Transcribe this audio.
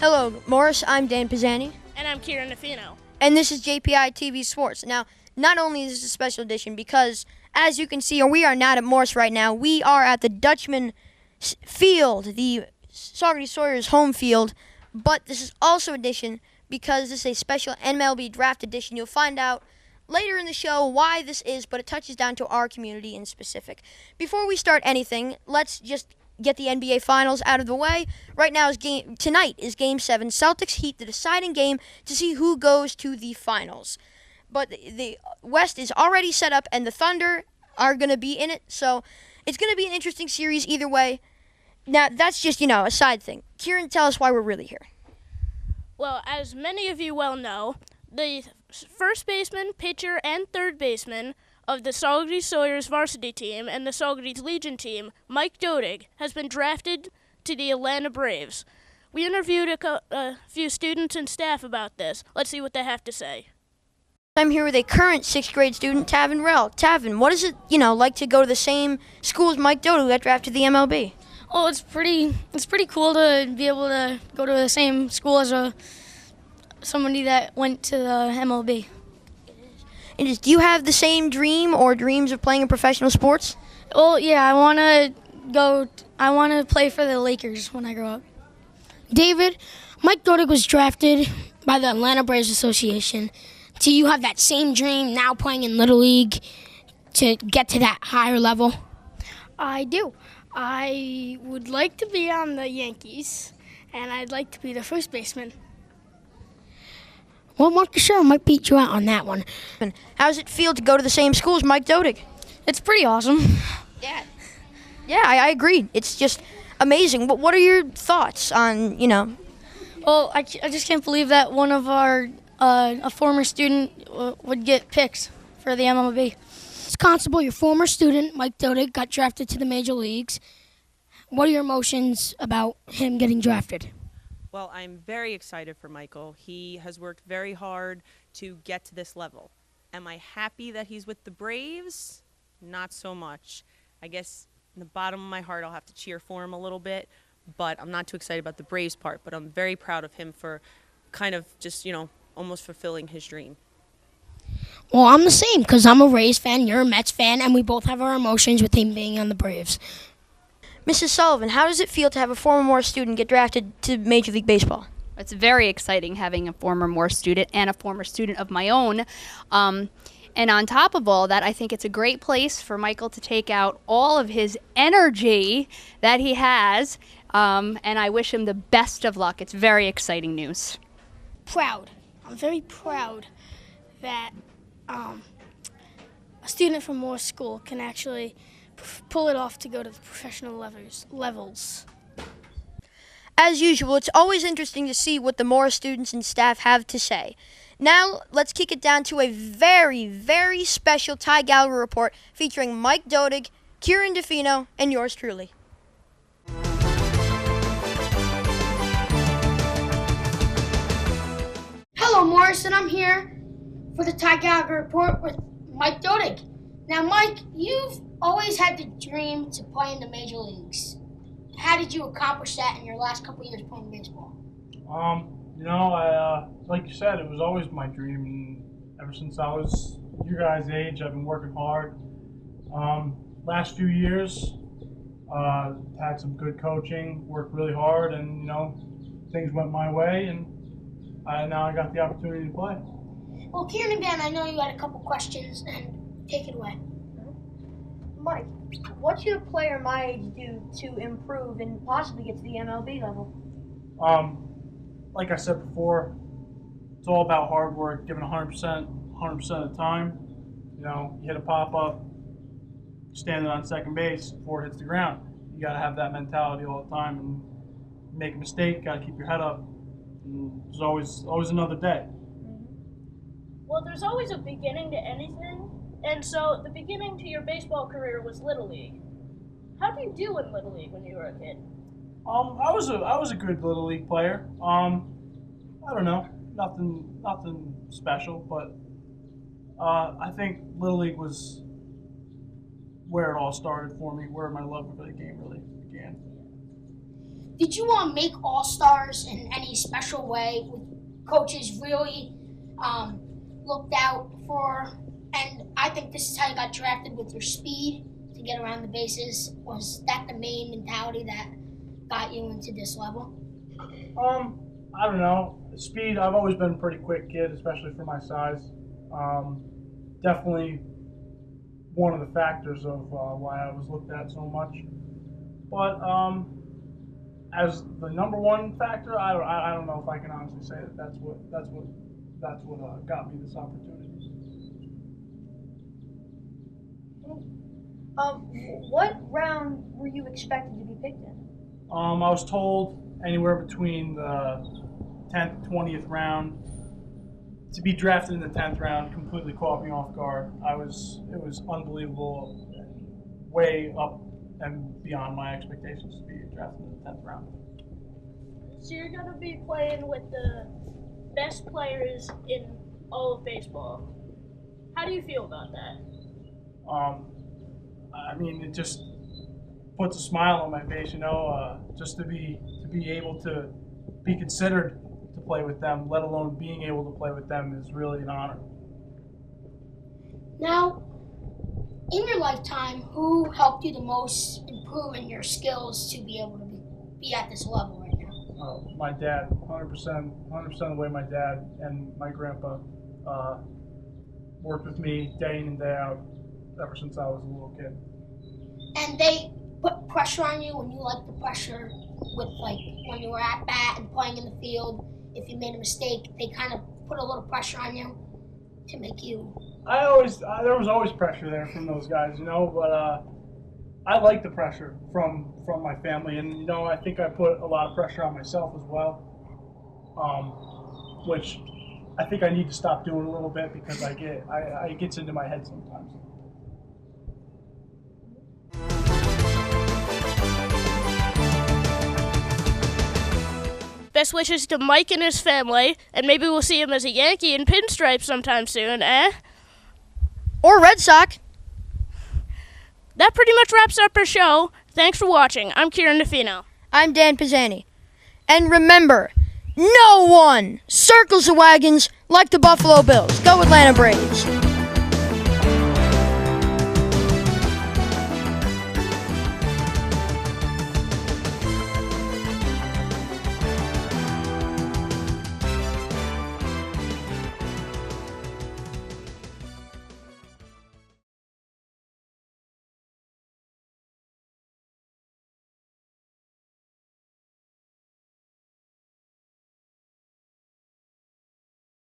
Hello, Morse. I'm Dan Pisani. And I'm Kieran. And this is JPI TV Sports. Now, not only is this a special edition because, as you can see, we are not at Morse right now. We are at the Dutchman Field, the Saugerties Sawyer's home field. But this is also edition because this is a special MLB draft edition. You'll find out later in the show why this is, but it touches down to our community in specific. Before we start anything, let's just get the NBA Finals out of the way. Right now tonight is Game 7. Celtics Heat, the deciding game to see who goes to the finals. But the West is already set up, and the Thunder are going to be in it, so it's going to be an interesting series either way. Now, that's just, a side thing. Kieran, tell us why we're really here. Well, as many of you well know, the first baseman, pitcher, and third baseman of the Saugerties Sawyer's varsity team and the Saugerties Legion team, Mike Dodig, has been drafted to the Atlanta Braves. We interviewed a few students and staff about this. Let's see what they have to say. I'm here with a current 6th grade student, Tavin Rell. Tavin, what is it, like to go to the same school as Mike Dodig who got drafted to the MLB? Oh, it's pretty cool to be able to go to the same school as somebody that went to the MLB. Do you have the same dream or dreams of playing in professional sports? Well, yeah, I want to play for the Lakers when I grow up. David, Mike Dodig was drafted by the Atlanta Braves Association. Do you have that same dream now playing in Little League to get to that higher level? I do. I would like to be on the Yankees, and I'd like to be the first baseman. Well, Marcus Sherrill might beat you out on that one. How does it feel to go to the same school as Mike Dodig? It's pretty awesome. Yeah, I agree. It's just amazing. What are your thoughts on, Well, I just can't believe that one of our, a former student would get picked for the MLB. Constable, your former student, Mike Dodig, got drafted to the major leagues. What are your emotions about him getting drafted? Well, I'm very excited for Michael. He has worked very hard to get to this level. Am I happy that he's with the Braves? Not so much. I guess in the bottom of my heart I'll have to cheer for him a little bit, but I'm not too excited about the Braves part. But I'm very proud of him for kind of just, almost fulfilling his dream. Well, I'm the same because I'm a Rays fan, you're a Mets fan, and we both have our emotions with him being on the Braves. Mrs. Sullivan, how does it feel to have a former Morse student get drafted to Major League Baseball? It's very exciting having a former Morse student and a former student of my own. And on top of all that, I think it's a great place for Michael to take out all of his energy that he has, and I wish him the best of luck. It's very exciting news. Proud. I'm very proud that a student from Morse School can actually pull it off to go to the professional levels. As usual, it's always interesting to see what the Morse students and staff have to say. Now, let's kick it down to a very, very special Ty Gallagher report featuring Mike Dodig, Kieran DeFino, and yours truly. Hello, Morris, and I'm here for the Ty Gallagher report with Mike Dodig. Now, Mike, you've always had the dream to play in the major leagues. How did you accomplish that in your last couple of years playing baseball? Like you said, it was always my dream, and ever since I was your guys' age, I've been working hard. Last few years, had some good coaching, worked really hard, and things went my way, and now I got the opportunity to play. Well, Kieran and Dan, I know you had a couple questions, and take it away. Mike, what should a player my age do to improve and possibly get to the MLB level? Like I said before, it's all about hard work, giving 100% of the time. You hit a pop-up, standing on second base before it hits the ground. You got to have that mentality all the time, and make a mistake, got to keep your head up. And there's always another day. Well, there's always a beginning to anything, and so the beginning to your baseball career was Little League. How did you do in Little League when you were a kid? I was a good Little League player. I don't know, nothing special, but I think Little League was where it all started for me, where my love for the game really began. Did you make all-stars in any special way? With coaches really looked out for, and I think this is how you got drafted with your speed to get around the bases. Was that the main mentality that got you into this level? I don't know. Speed, I've always been a pretty quick kid, especially for my size. Definitely one of the factors of why I was looked at so much. But as the number one factor, I don't know if I can honestly say that that's what got me this opportunity. What round were you expected to be picked in? I was told anywhere between the 10th, 20th round. To be drafted in the 10th round completely caught me off guard. It was unbelievable, way up and beyond my expectations to be drafted in the 10th round. So you're going to be playing with the best players in all of baseball. How do you feel about that? I mean, it just puts a smile on my face, just to be able to be considered to play with them, let alone being able to play with them, is really an honor. Now, in your lifetime, who helped you the most improve in your skills to be able to be at this level right now? My dad, 100% of the way my dad and my grandpa worked with me day in and day out ever since I was a little kid. And they put pressure on you when you liked the pressure with, like, when you were at bat and playing in the field. If you made a mistake, they kind of put a little pressure on you to make you. There was always pressure there from those guys, but I like the pressure from my family, and I think I put a lot of pressure on myself as well, which I think I need to stop doing a little bit because it gets into my head sometimes. Best wishes to Mike and his family, and maybe we'll see him as a Yankee in pinstripes sometime soon, eh? Or Red Sox. That pretty much wraps up our show. Thanks for watching. I'm Kieran DeFino. I'm Dan Pisani. And remember, no one circles the wagons like the Buffalo Bills. Go Atlanta Braves.